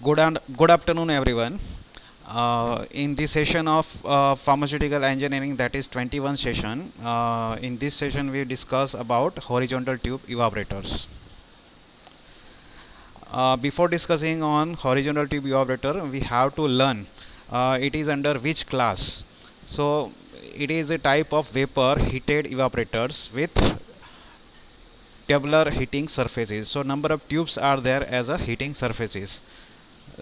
Good afternoon, everyone. In this session of pharmaceutical engineering, that is 21 session. In this session, we discuss about horizontal tube evaporators. Before discussing on horizontal tube evaporator, we have to learn it is under which class. So it is a type of vapor heated evaporators with tubular heating surfaces. So number of tubes are there as a heating surfaces.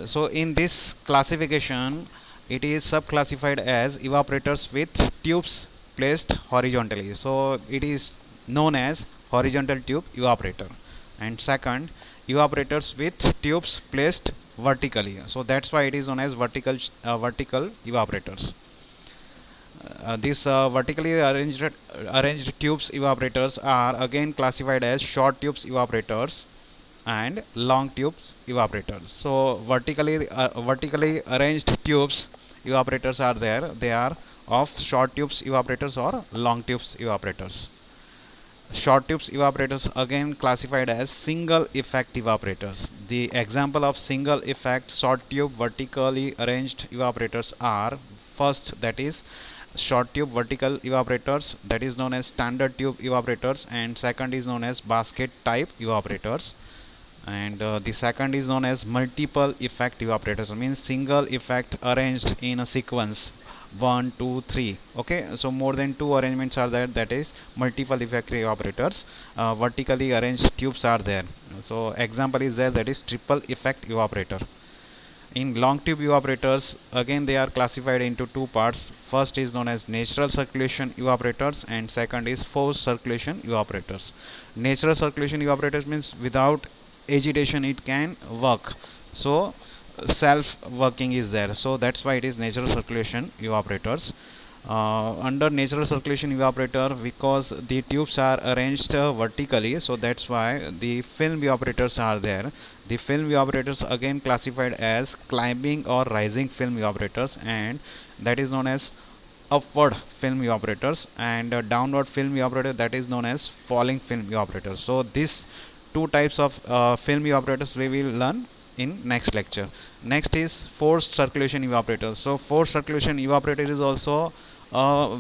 So in this classification, it is subclassified as evaporators with tubes placed horizontally. So it is known as horizontal tube evaporator. And second, evaporators with tubes placed vertically. So that's why it is known as vertical evaporators. These vertically arranged tubes evaporators are again classified as short tubes evaporators and long tubes evaporators. So vertically arranged tubes evaporators are there. They are of short tubes evaporators or long tubes evaporators. Short tubes evaporators again classified as single effect evaporators. The example of single effect short tube vertically arranged evaporators are first, that is short tube vertical evaporators, that is known as standard tube evaporators, and second is known as basket type evaporators, and the second is known as multiple effect evaporators, means single effect arranged in a sequence 1 2 3. Okay, so more than two arrangements are there, that is multiple effect evaporators. Vertically arranged tubes are there, so example is there, that is triple effect evaporator. In long tube evaporators, again they are classified into two parts. First is known as natural circulation evaporators and second is forced circulation evaporators. Natural circulation evaporators means without agitation it can work, so self working is there, so that's why it is natural circulation evaporators. Under natural circulation evaporator, because the tubes are arranged vertically, so that's why the film evaporators are there. The film evaporators again classified as climbing or rising film evaporators, and that is known as upward film evaporators, and downward film evaporator, that is known as falling film evaporators. So these two types of film evaporators we will learn in next lecture. Next is forced circulation evaporators. So forced circulation evaporator is also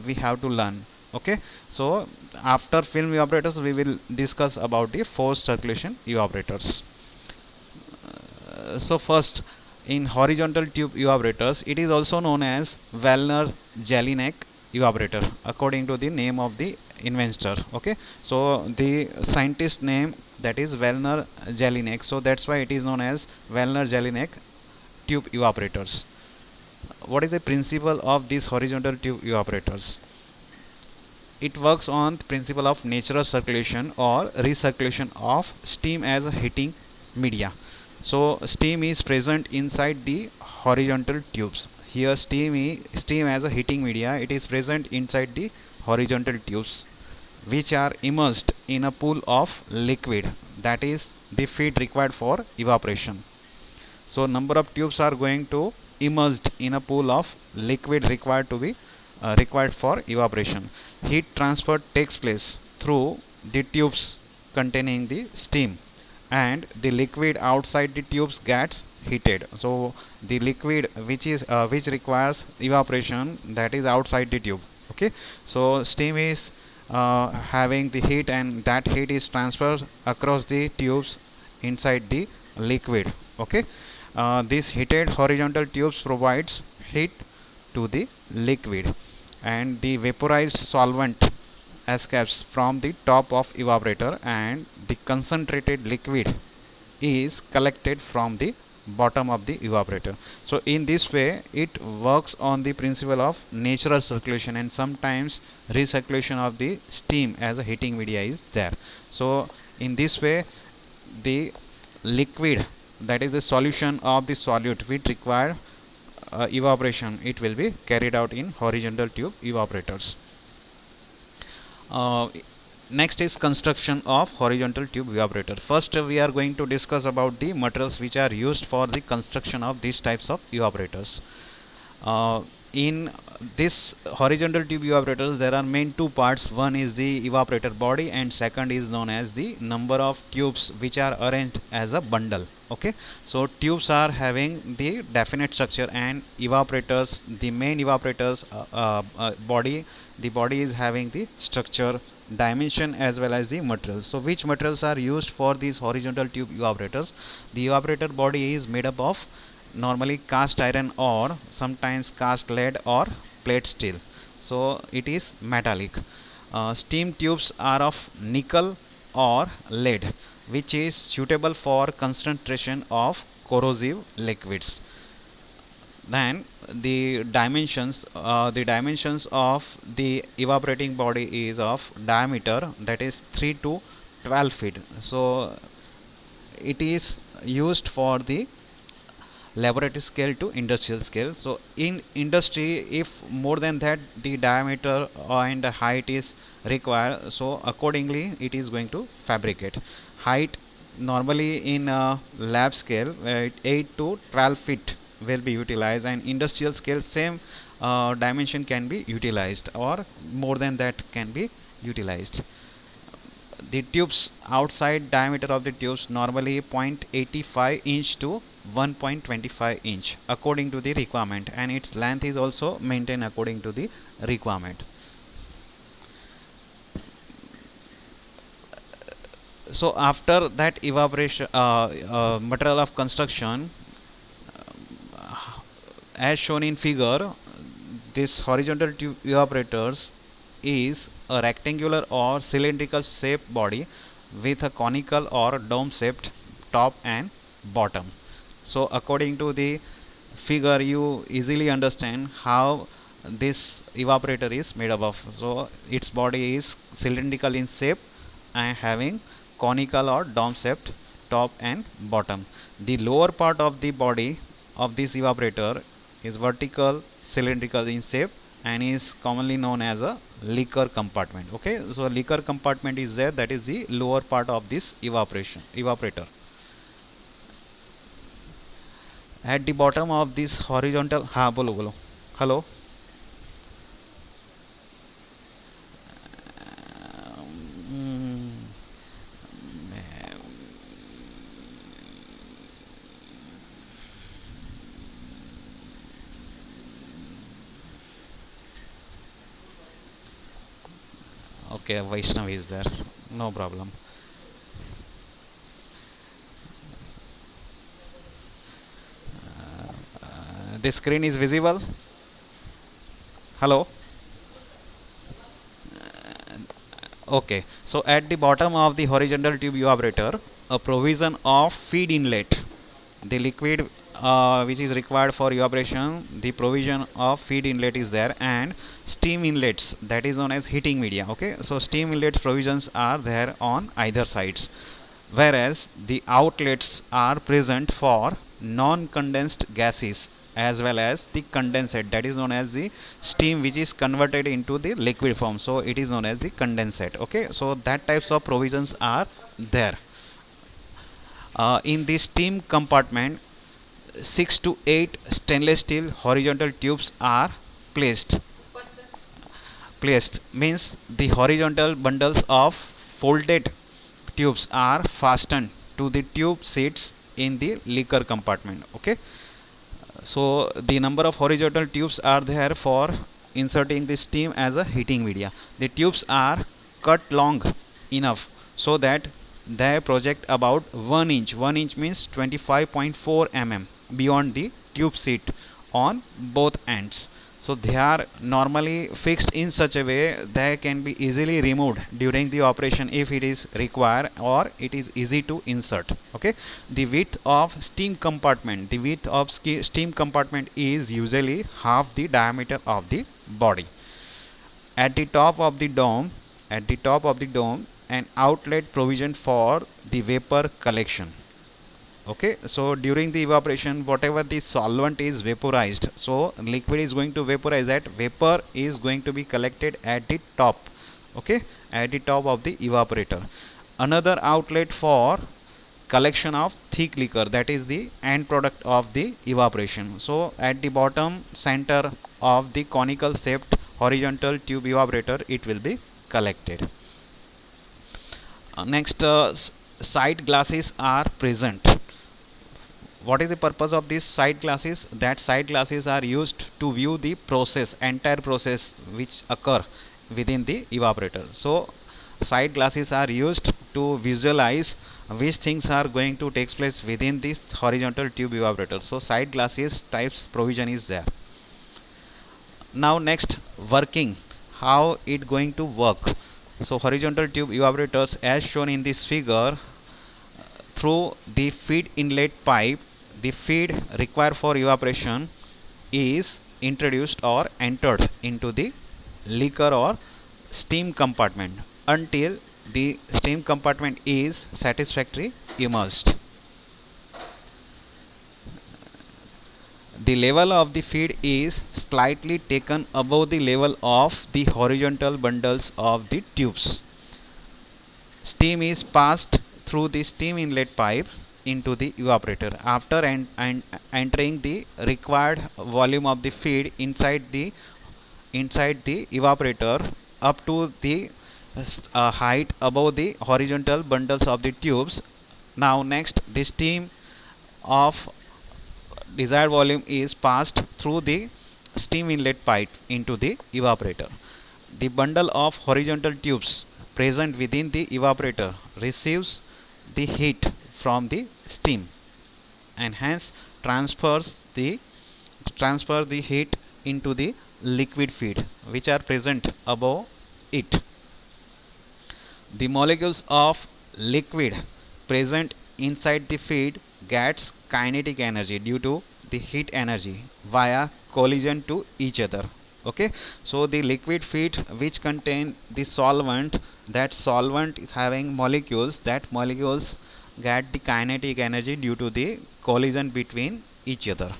we have to learn. Okay, so after film evaporators we will discuss about the forced circulation evaporators. So first, in horizontal tube evaporators, it is also known as Wellner-Jelinek evaporator according to the name of the inventor. Okay, so the scientist name, that is Wellner-Jelinek, so that's why it is known as Wellner-Jelinek tube evaporators. What is the principle of these horizontal tube evaporators? It works on the principle of natural circulation or recirculation of steam as a heating media. So steam is present inside the horizontal tubes. Here steam as a heating media, it is present inside the horizontal tubes, which are immersed in a pool of liquid, that is the feed required for evaporation. So number of tubes are going to immersed in a pool of liquid required to be required for evaporation. Heat transfer takes place through the tubes containing the steam, and the liquid outside the tubes gets heated. So the liquid which requires evaporation, that is outside the tube. Okay, so steam is having the heat, and that heat is transferred across the tubes inside the liquid. Okay, this heated horizontal tubes provides heat to the liquid, and the vaporized solvent escapes from the top of evaporator, and the concentrated liquid is collected from the bottom of the evaporator. So in this way it works on the principle of natural circulation, and sometimes recirculation of the steam as a heating media is there. So in this way the liquid, that is the solution of the solute which require evaporation, it will be carried out in horizontal tube evaporators. Next is construction of horizontal tube evaporator. First we are going to discuss about the materials which are used for the construction of these types of evaporators. In this horizontal tube evaporators, there are main two parts. One is the evaporator body and second is known as the number of tubes which are arranged as a bundle. Okay, so tubes are having the definite structure and evaporators, the main evaporators body, the body is having the structure, dimension as well as the materials. So which materials are used for these horizontal tube evaporators? The evaporator body is made up of normally cast iron or sometimes cast lead or plate steel, so it is metallic. Steam tubes are of nickel or lead, which is suitable for concentration of corrosive liquids. Then the dimensions of the evaporating body is of diameter, that is 3 to 12 feet. So it is used for the laboratory scale to industrial scale. So in industry, if more than that the diameter and the height is required, so accordingly it is going to fabricate. Height normally in lab scale 8 to 12 feet will be utilized, and industrial scale same dimension can be utilized or more than that can be utilized. The tubes, outside diameter of the tubes normally 0.85 inch to 1.25 inch according to the requirement, and its length is also maintained according to the requirement. So after that evaporation material of construction, as shown in figure, this horizontal tube evaporators is a rectangular or cylindrical shaped body with a conical or dome shaped top and bottom. So according to the figure, you easily understand how this evaporator is made up of. So its body is cylindrical in shape and having conical or dome shaped top and bottom. The lower part of the body of this evaporator is vertical cylindrical in shape and is commonly known as a liquor compartment. Okay, so liquor compartment is there, that is the lower part of this evaporator. At the bottom of this horizontal, bolo hello. Okay, Vaishnav is there, no problem. The screen is visible. Hello. Okay, so at the bottom of the horizontal tube evaporator, a provision of feed inlet, the liquid which is required for evaporation, the provision of feed inlet is there, and steam inlets, that is known as heating media. Okay, so steam inlets provisions are there on either sides, whereas the outlets are present for non-condensed gases as well as the condensate, that is known as the steam which is converted into the liquid form, so it is known as the condensate. Okay, so that types of provisions are there. In the steam compartment, 6 to 8 stainless steel horizontal tubes are placed means the horizontal bundles of folded tubes are fastened to the tube seats in the liquor compartment. Okay, so the number of horizontal tubes are there for inserting the steam as a heating media. The tubes are cut long enough so that they project about 1 inch. 1 inch means 25.4 mm beyond the tube seat on both ends. So they are normally fixed in such a way they can be easily removed during the operation if it is required, or it is easy to insert. Okay, the width of steam compartment, is usually half the diameter of the body. At the top of the dome, an outlet provision for the vapor collection. Okay, so during the evaporation, whatever the solvent is vaporized, so liquid is going to vaporize, that vapor is going to be collected at the top. Okay, at the top of the evaporator. Another outlet for collection of thick liquor, that is the end product of the evaporation. So at the bottom center of the conical shaped horizontal tube evaporator it will be collected. Next, side glasses are present. What is the purpose of these side glasses? That side glasses are used to view the process, entire process which occur within the evaporator. So side glasses are used to visualize which things are going to take place within this horizontal tube evaporator. So side glasses types provision is there. Now next, working, how it going to work. So horizontal tube evaporators as shown in this figure, through the feed inlet pipe, the feed required for evaporation is introduced or entered into the liquor or steam compartment until the steam compartment is satisfactorily immersed. The level of the feed is slightly taken above the level of the horizontal bundles of the tubes. Steam is passed through the steam inlet pipe into the evaporator. After entering the required volume of the feed inside the evaporator up to the height above the horizontal bundles of the tubes. Now next, the steam of desired volume is passed through the steam inlet pipe into the evaporator. The bundle of horizontal tubes present within the evaporator receives the heat from the steam and hence transfer the heat into the liquid feed which are present above it. The molecules of liquid present inside the feed gets kinetic energy due to the heat energy via collision to each other. Okay, so the liquid feed which contain the solvent, that solvent is having molecules, that molecules get the kinetic energy due to the collision between each other.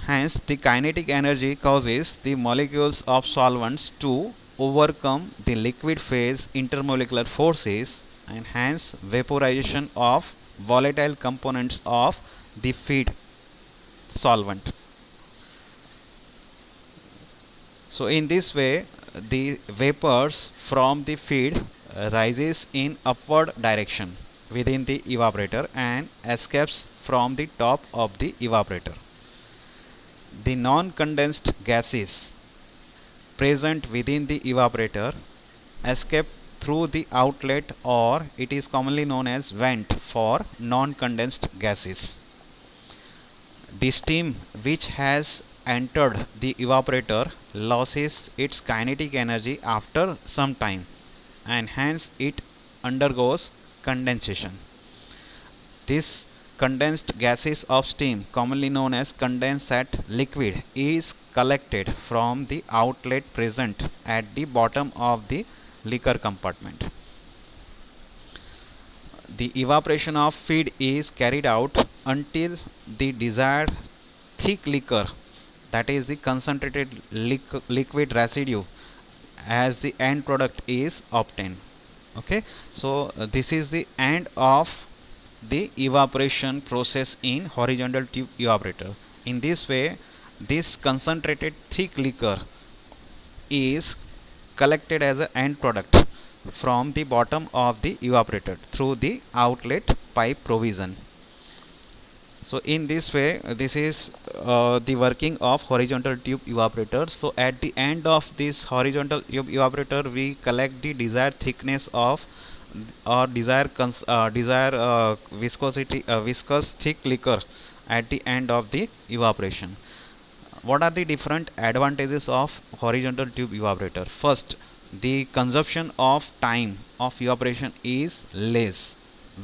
Hence the kinetic energy causes the molecules of solvents to overcome the liquid phase intermolecular forces and hence vaporization of volatile components of the feed solvent. So in this way the vapors from the feed rises in upward direction within the evaporator and escapes from the top of the evaporator. The non-condensed gases present within the evaporator escape through the outlet, or it is commonly known as vent for non-condensed gases. The steam which has entered the evaporator loses its kinetic energy after some time and hence it undergoes condensation. This condensed gases of steam, commonly known as condensate liquid, is collected from the outlet present at the bottom of the liquor compartment. The evaporation of feed is carried out until the desired thick liquor, that is the concentrated liquid residue, as the end product is obtained. Okay, so this is the end of the evaporation process in horizontal tube evaporator. In this way, this concentrated thick liquor is collected as an end product from the bottom of the evaporator through the outlet pipe provision. So in this way, this is the working of horizontal tube evaporator. So at the end of this horizontal tube evaporator, we collect the desired thickness of or desired viscous thick liquor at the end of the evaporation. What are the different advantages of horizontal tube evaporator? First, the consumption of time of evaporation is less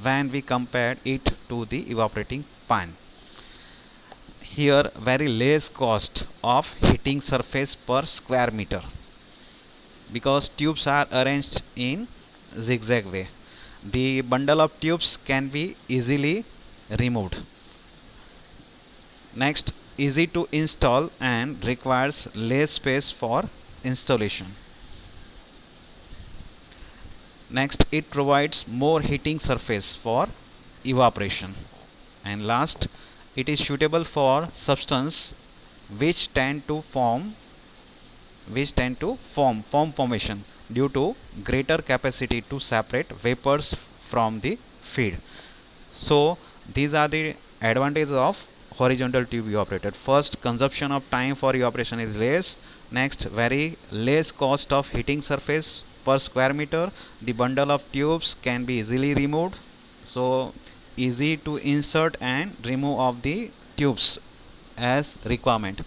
when we compare it to the evaporating pan. Here very less cost of heating surface per square meter because tubes are arranged in zigzag way. The bundle of tubes can be easily removed. Next, easy to install and requires less space for installation. Next, it provides more heating surface for evaporation. And last, it is suitable for substance which tend to form foam formation due to greater capacity to separate vapors from the feed. So these are the advantages of horizontal tube evaporator. First, consumption of time for evaporation is less. Next, very less cost of heating surface per square meter. The bundle of tubes can be easily removed, so easy to insert and remove of the tubes as requirement.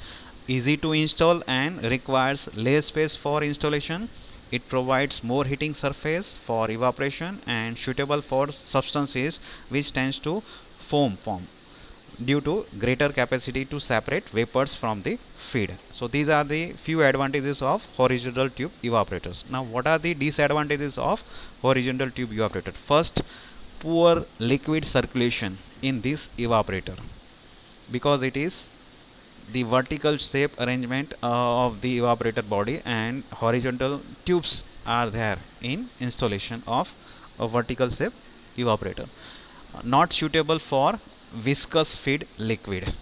Easy to install and requires less space for installation. It provides more heating surface for evaporation and suitable for substances which tends to foam form due to greater capacity to separate vapors from the feed. So these are the few advantages of horizontal tube evaporators. Now what are the disadvantages of horizontal tube evaporator? First, poor liquid circulation in this evaporator, because it is the vertical shape arrangement of the evaporator body, and horizontal tubes are there in installation of a vertical shape evaporator. Not suitable for viscous feed liquid.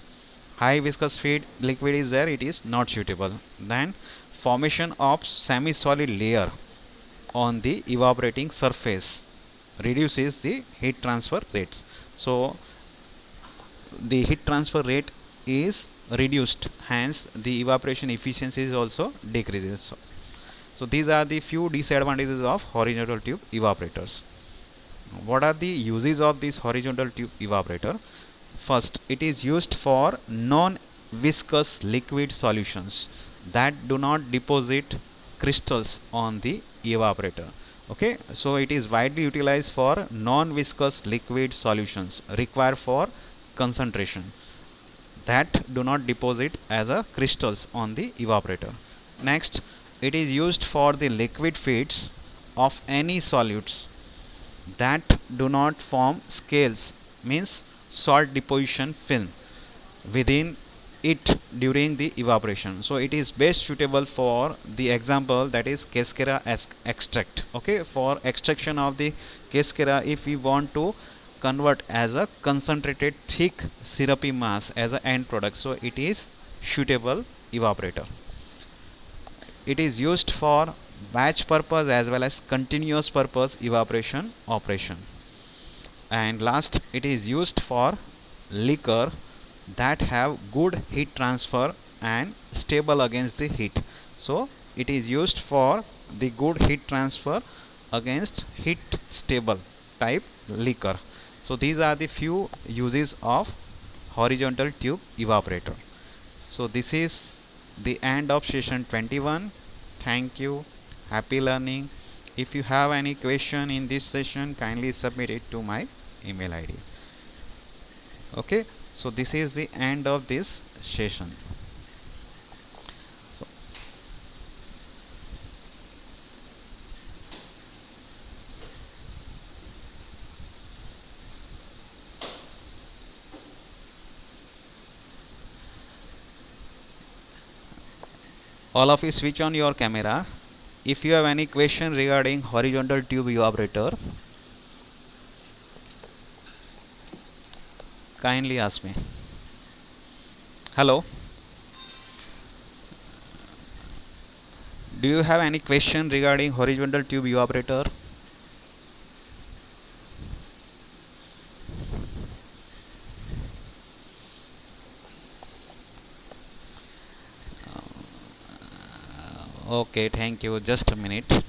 High viscous feed liquid is there, it is not suitable. Then formation of semi solid layer on the evaporating surface reduces the heat transfer rates. So the heat transfer rate is reduced, hence the evaporation efficiency is also decreases. So these are the few disadvantages of horizontal tube evaporators. What are the uses of this horizontal tube evaporator? First, it is used for non-viscous liquid solutions that do not deposit crystals on the evaporator. Okay, so it is widely utilized for non-viscous liquid solutions required for concentration that do not deposit as a crystals on the evaporator. Next, it is used for the liquid feeds of any solutes that do not form scales, means salt deposition film within it during the evaporation. So it is best suitable for the example, that is cascara extract. Okay, for extraction of the cascara, if we want to convert as a concentrated thick syrupy mass as an end product, so it is suitable evaporator. It is used for batch purpose as well as continuous purpose evaporation operation. And last, it is used for liquor that have good heat transfer and stable against the heat. So it is used for the good heat transfer against heat stable type liquor. So these are the few uses of horizontal tube evaporator. So this is the end of session 21. Thank you. Happy learning. If you have any question in this session, kindly submit it to my email ID. Okay, so this is the end of this session. So all of you switch on your camera. If you have any question regarding horizontal tube evaporator, kindly ask me. Hello, do you have any question regarding horizontal tube evaporator? Okay, thank you. Just a minute.